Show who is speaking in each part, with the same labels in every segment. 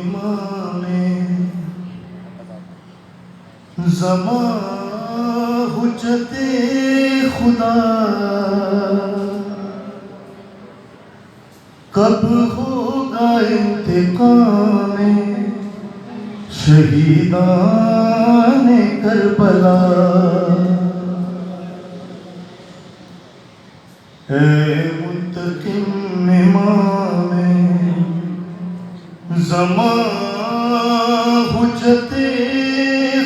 Speaker 1: امام زمان حجت خدا کب ہوگا انتقام شہیدان کربلا اے منتقم امام زمان حجت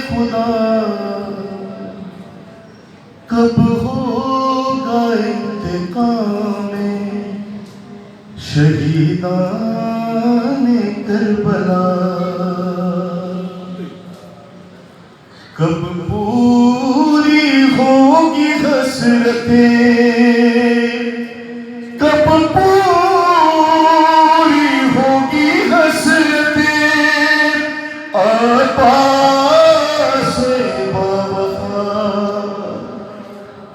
Speaker 1: خدا کب ہوگا انتقام شہیدان کربلا کب پوری ہوگی حسرتیں کب پوری ہوگی حسرتیں عباس باوفا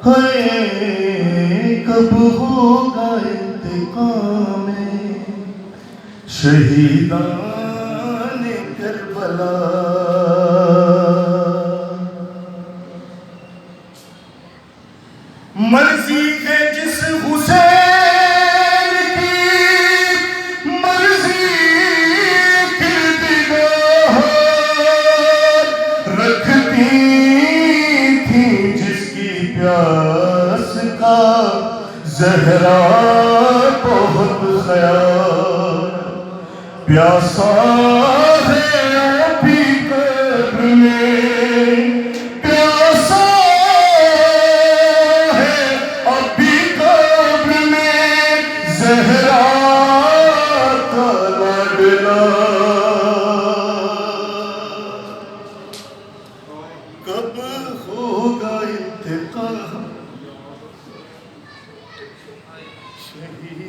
Speaker 1: ہے کب ہوگا انتقام شہیدان کربلا مرضی ہے جس حسین کی مرضی کردگار رکھتی تھی جس کی پیاس کا زہرا بہت خیال پیاسا ہے ابھی قبر میں پیاسا ہے ابھی قبر میں زہرا کا لاڈلا کب ہوگا انتقام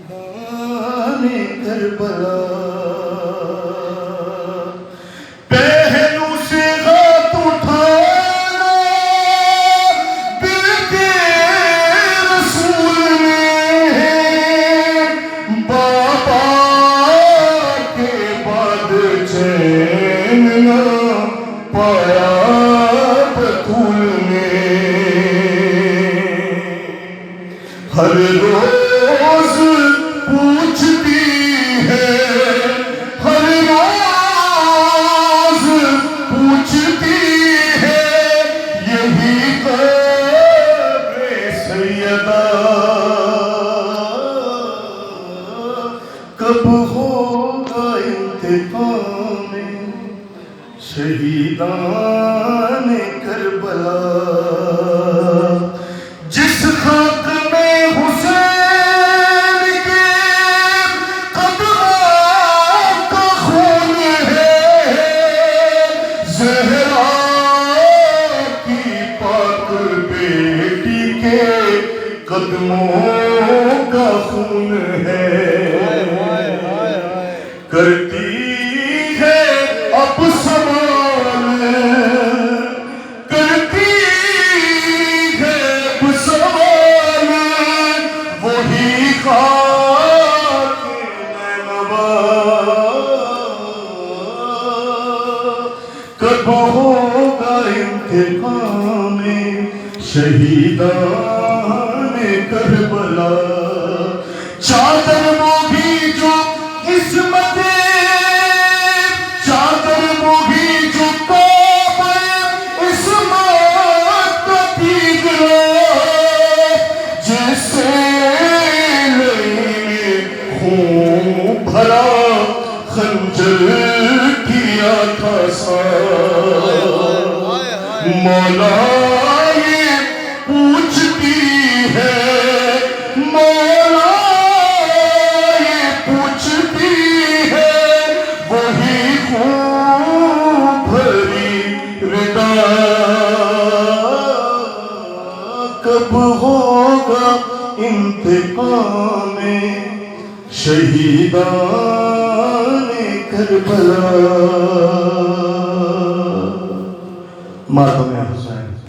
Speaker 1: شہیدان کربلا پہلو سے ہاتھ اٹھانا دل کے رسول نے بابا کے بعد چین نہ پایا بطول نے ہر روز پوچھتی ہے ہر روز پوچھتی ہے یہی قبر سیدہ کب ہوگا انتقام شہیدان کربلا جس خاک میں حسین کے قدموں کا خون ہے زہرا کی پاک بیٹی کے قدموں کا خون ہے کرتی ہے اب سوال کرتی ہے اب سوال وہی خاک نینوا کب ہوگا انتقام شہیدان کربلا چادر وہ بھی جو عصمت چادر وہ بھی جو کعبہ عصمت کا تیغ جیسے لینے خون بھرا خنجر کیا تھا مولا یہ پوچھتی ہے مولا یہ پوچھتی ہے وہی خون بھری ردا کب ہوگا انتقام شہیدان کربلا ماتم حسین